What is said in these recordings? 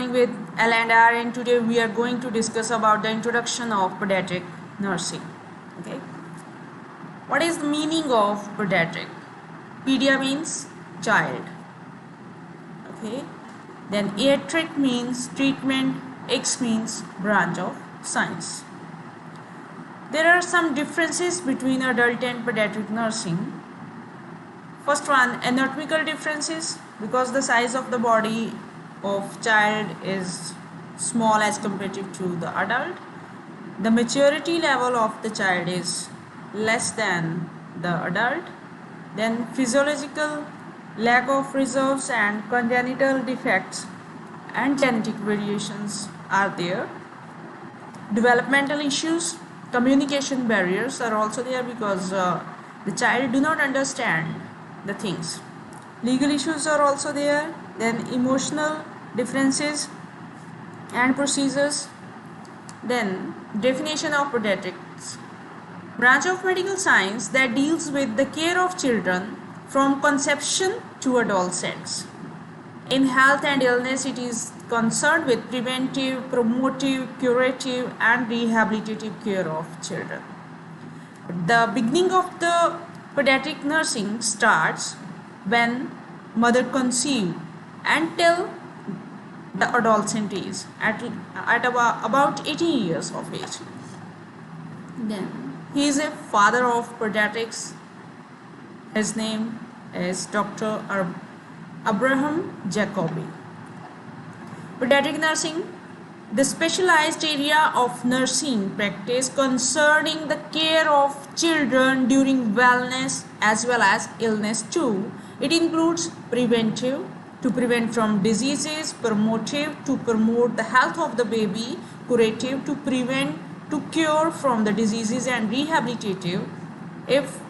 morning with L&R, and today we are going to discuss about the introduction of pediatric nursing. Okay, what is the meaning of pediatric? Pedia means child. Okay, then iatric means treatment, X means branch of science. There are some differences between adult and pediatric nursing. First one, anatomical differences, because the size of the body of child is small as compared to the adult. The maturity level of the child is less than the adult. Then physiological lack of reserves and congenital defects and genetic variations are there. Developmental issues, communication barriers are also there because the child do not understand the things. Legal issues are also there. Then emotional differences and procedures. Then definition of pediatrics: branch of medical science that deals with the care of children from conception to adolescence. In health and illness, it is concerned with preventive, promotive, curative and rehabilitative care of children. The beginning of the pediatric nursing starts when mother conceives until the adolescent is at about 18 years of age. Then he is a father of pediatrics. His name is Dr. Abraham Jacobi. Pediatric nursing, the specialized area of nursing practice concerning the care of children during wellness as well as illness too. It includes preventive, to prevent from diseases; promotive, to promote the health of the baby; curative, to prevent, to cure from the diseases; and rehabilitative, if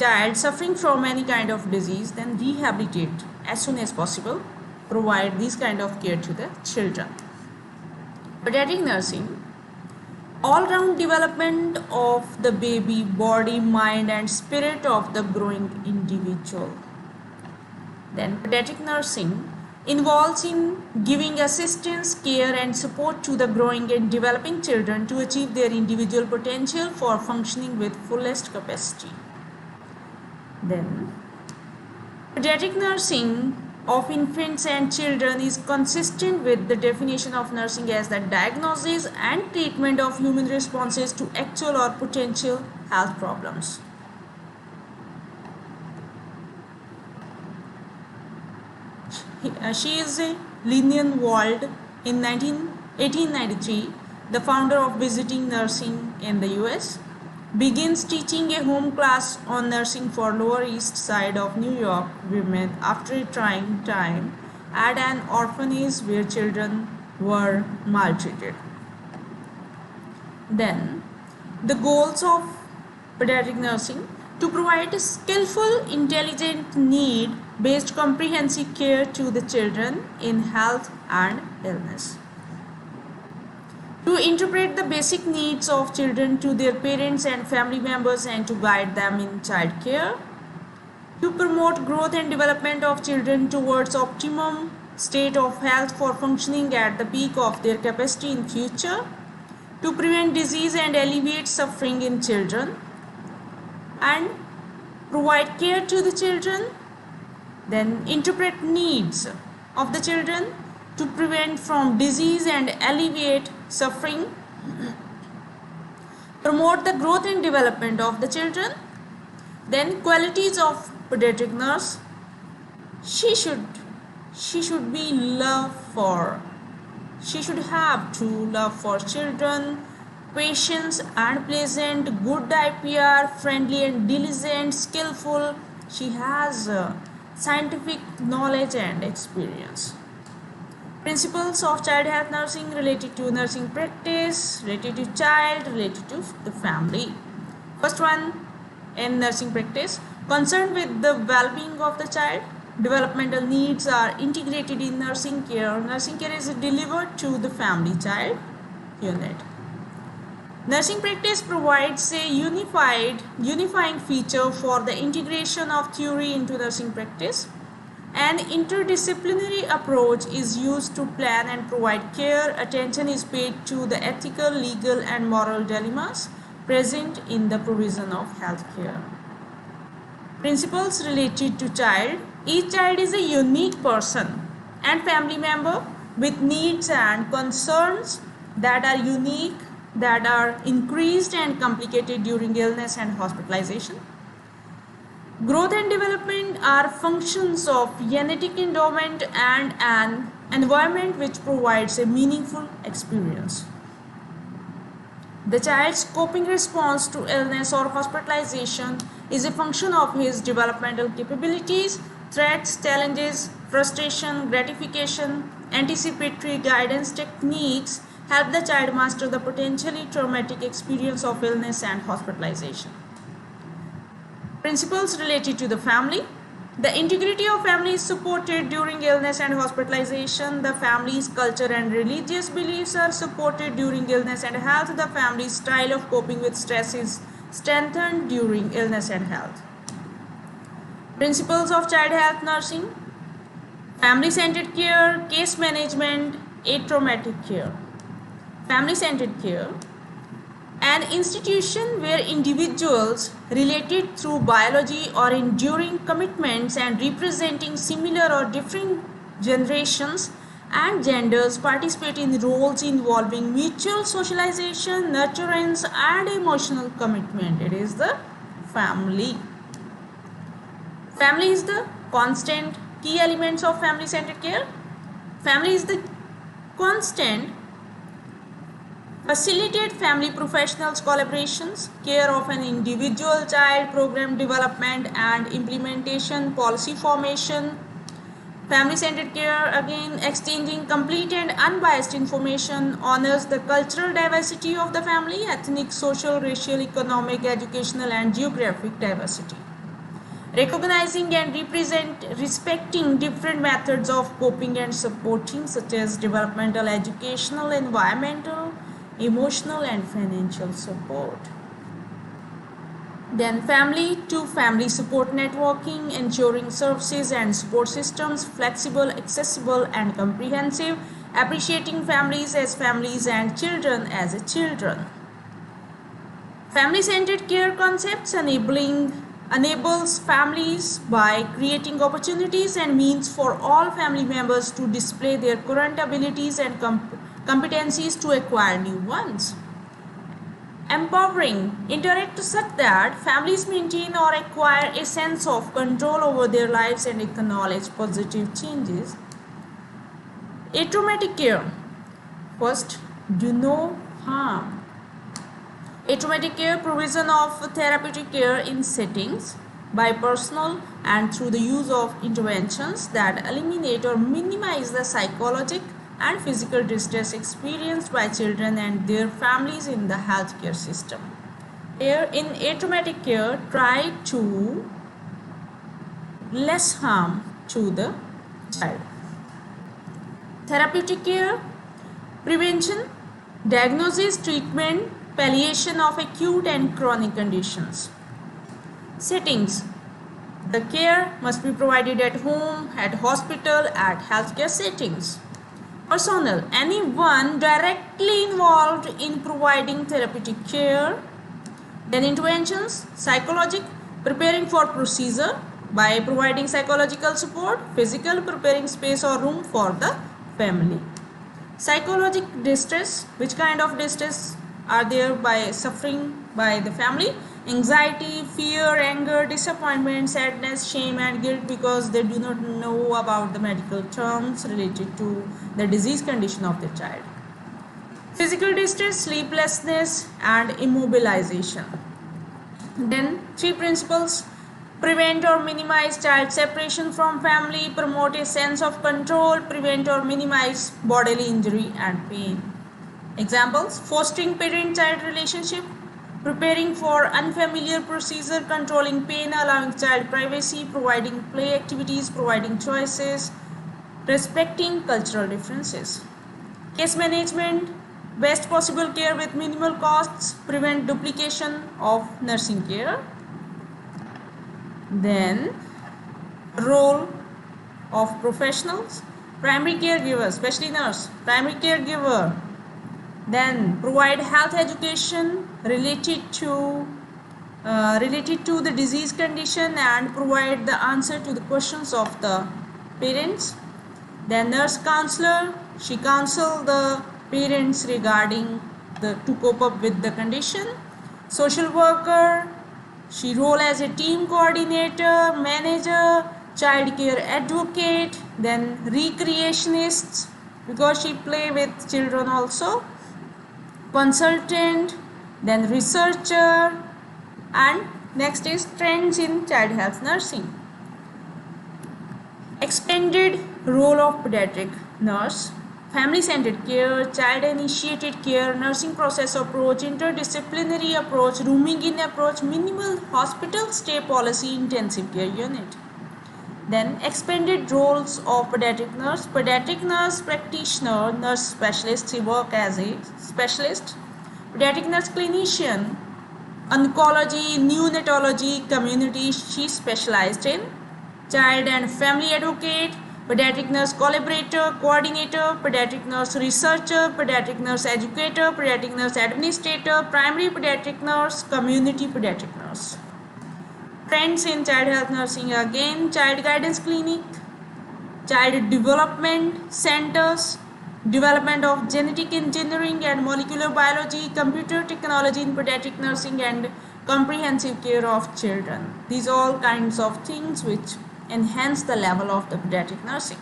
child suffering from any kind of disease, then rehabilitate as soon as possible, provide this kind of care to the children. Pediatric nursing, all-round development of the baby, body, mind and spirit of the growing individual. Then pediatric nursing involves in giving assistance, care and support to the growing and developing children to achieve their individual potential for functioning with fullest capacity. Then pediatric nursing of infants and children is consistent with the definition of nursing as the diagnosis and treatment of human responses to actual or potential health problems. She is Lillian Wald in 1893, the founder of Visiting Nursing in the US, begins teaching a home class on nursing for Lower East Side of New York women after a trying time at an orphanage where children were maltreated. Then the goals of pediatric nursing: to provide a skillful, intelligent, need-based comprehensive care to the children in health and illness; to interpret the basic needs of children to their parents and family members and to guide them in child care; to promote growth and development of children towards optimum state of health for functioning at the peak of their capacity in future; to prevent disease and alleviate suffering in children and provide care to the children; then interpret needs of the children to prevent from disease and alleviate suffering; promote the growth and development of the children. Then qualities of pediatric nurse: she should be she should have true love for children, patience and pleasant, good IPR, friendly and diligent, skillful. She has scientific knowledge and experience. Principles of child health nursing related to nursing practice, related to child, related to the family. First one, in nursing practice, concerned with the well-being of the child, developmental needs are integrated in nursing care. Nursing care is delivered to the family child unit. Nursing practice provides a unifying feature for the integration of theory into nursing practice An interdisciplinary approach is used to plan and provide care. Attention is paid to the ethical, legal, and moral dilemmas present in the provision of health care. Principles related to child. Each child is a unique person and family member with needs and concerns that are unique, that are increased and complicated during illness and hospitalization. Growth and development are functions of genetic endowment and an environment which provides a meaningful experience. The child's coping response to illness or hospitalization is a function of his developmental capabilities, threats, challenges, frustration, gratification. Anticipatory guidance techniques help the child master the potentially traumatic experience of illness and hospitalization. Principles related to the family. The integrity of family is supported during illness and hospitalization. The family's culture and religious beliefs are supported during illness and health. The family's style of coping with stress is strengthened during illness and health. Principles of child health nursing. Family-centered care, case management, atraumatic care. Family-centered care. An institution where individuals related through biology or enduring commitments and representing similar or different generations and genders participate in roles involving mutual socialization, nurturance, and emotional commitment. It is the family. Family is the constant key elements of family-centered care. Family is the constant. Facilitate family professionals' collaborations, care of an individual child, program development and implementation, policy formation. Family-centered care, again, exchanging complete and unbiased information, honors the cultural diversity of the family, ethnic, social, racial, economic, educational, and geographic diversity. Recognizing and respecting different methods of coping and supporting, such as developmental, educational, environmental, emotional, and financial support. Then family to family support networking, ensuring services and support systems flexible, accessible, and comprehensive, appreciating families as families and children as children. Family-centered care concepts enables families by creating opportunities and means for all family members to display their current abilities and competencies to acquire new ones. Empowering interact such that families maintain or acquire a sense of control over their lives and acknowledge positive changes. Atraumatic care. First, do no harm. Atraumatic care, provision of therapeutic care in settings by personnel and through the use of interventions that eliminate or minimize the psychological and physical distress experienced by children and their families in the healthcare system. Here in atraumatic care, try to less harm to the child. Therapeutic care, prevention, diagnosis, treatment, palliation of acute and chronic conditions. Settings. The care must be provided at home, at hospital, at healthcare settings. Personnel, anyone directly involved in providing therapeutic care. Then interventions, psychological, preparing for procedure by providing psychological support, physical, preparing space or room for the family. Psychological distress, which kind of distress are there by suffering by the family? Anxiety, fear, anger, disappointment, sadness, shame, and guilt because they do not know about the medical terms related to the disease condition of the child. Physical distress, sleeplessness, and immobilization. Then 3 principles: prevent or minimize child separation from family, promote a sense of control, prevent or minimize bodily injury and pain. Examples: fostering parent-child relationship, preparing for unfamiliar procedure, controlling pain, allowing child privacy, providing play activities, providing choices, respecting cultural differences. Case management, best possible care with minimal costs, prevent duplication of nursing care. Then role of professionals, primary caregiver, especially nurse, primary caregiver, then provide health education related to the disease condition and provide the answer to the questions of the parents. Then nurse counselor, she counsel the parents regarding to cope up with the condition. Social worker, she role as a team coordinator, manager, child care advocate, then recreationists because she play with children also, consultant, then researcher, and next is trends in child health nursing. Expanded role of pediatric nurse, family-centered care, child-initiated care, nursing process approach, interdisciplinary approach, rooming in approach, minimal hospital stay policy, intensive care unit. Then expanded roles of pediatric nurse practitioner, nurse specialist, she work as a specialist, pediatric nurse clinician, oncology, neonatology, community, she specialized in, child and family advocate, pediatric nurse collaborator, coordinator, pediatric nurse researcher, pediatric nurse educator, pediatric nurse administrator, primary pediatric nurse, community pediatric nurse. Trends in child health nursing again, child guidance clinic, child development centers, development of genetic engineering and molecular biology, computer technology in pediatric nursing, and comprehensive care of children. These are all kinds of things which enhance the level of the pediatric nursing.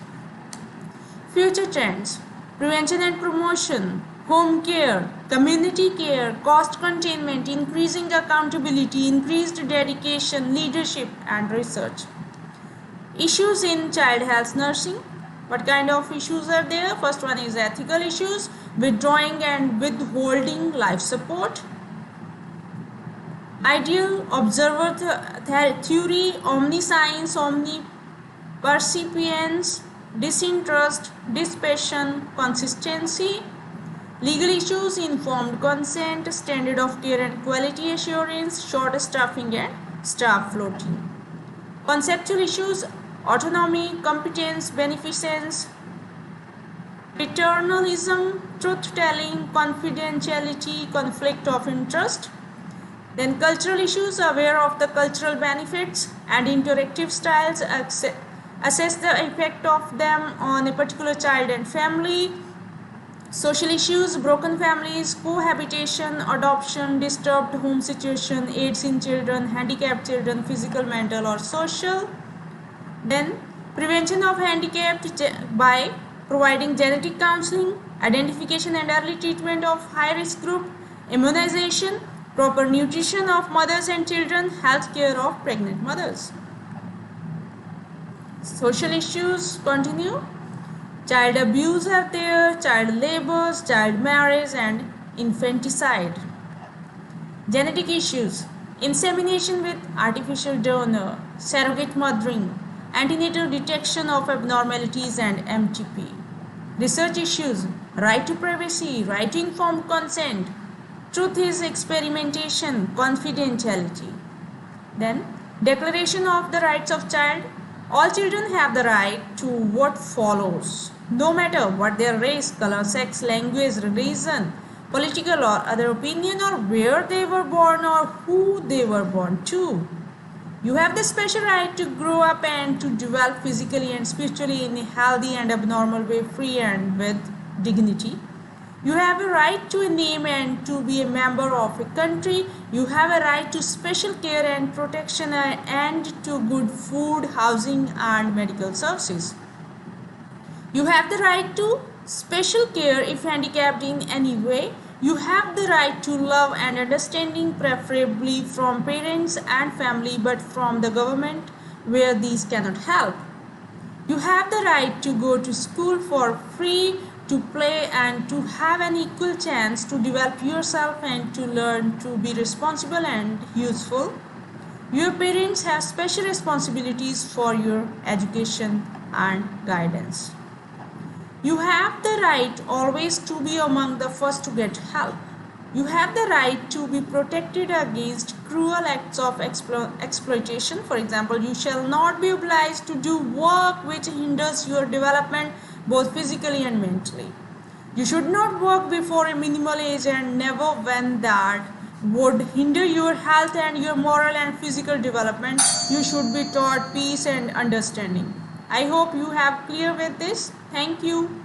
Future trends, prevention and promotion, home care, community care, cost containment, increasing accountability, increased dedication, leadership, and research. Issues in child health nursing. What kind of issues are there? First one is ethical issues, withdrawing and withholding life support, ideal observer theory, omniscience, omnipercipience, disinterest, dispassion, consistency. Legal issues, informed consent, standard of care and quality assurance, short staffing and staff floating. Conceptual issues, autonomy, competence, beneficence, paternalism, truth-telling, confidentiality, conflict of interest. Then cultural issues, aware of the cultural benefits and interactive styles, assess the effect of them on a particular child and family. Social issues, broken families, cohabitation, adoption, disturbed home situation, AIDS in children, handicapped children, physical, mental or social. Then prevention of handicap by providing genetic counseling, identification and early treatment of high-risk group, immunization, proper nutrition of mothers and children, health care of pregnant mothers. Social issues continue. Child abuse are there, child labors, child marriage and infanticide. Genetic issues, insemination with artificial donor, surrogate mothering, antenatal detection of abnormalities and MTP. Research issues, right to privacy, right to informed consent, truth is experimentation, confidentiality. Then Declaration of the Rights of Child. All children have the right to what follows, no matter what their race, color, sex, language, religion, political or other opinion, or where they were born or who they were born to. You have the special right to grow up and to develop physically and spiritually in a healthy and abnormal way, free and with dignity. You have a right to a name and to be a member of a country. You have a right to special care and protection and to good food, housing and medical services. You have the right to special care if handicapped in any way. You have the right to love and understanding, preferably from parents and family, but from the government where these cannot help. You have the right to go to school for free, to play and to have an equal chance to develop yourself and to learn to be responsible and useful. Your parents have special responsibilities for your education and guidance. You have the right always to be among the first to get help. You have the right to be protected against cruel acts of exploitation. For example, you shall not be obliged to do work which hinders your development both physically and mentally. You should not work before a minimal age and never when that would hinder your health and your moral and physical development. You should be taught peace and understanding. I hope you have clear with this. Thank you.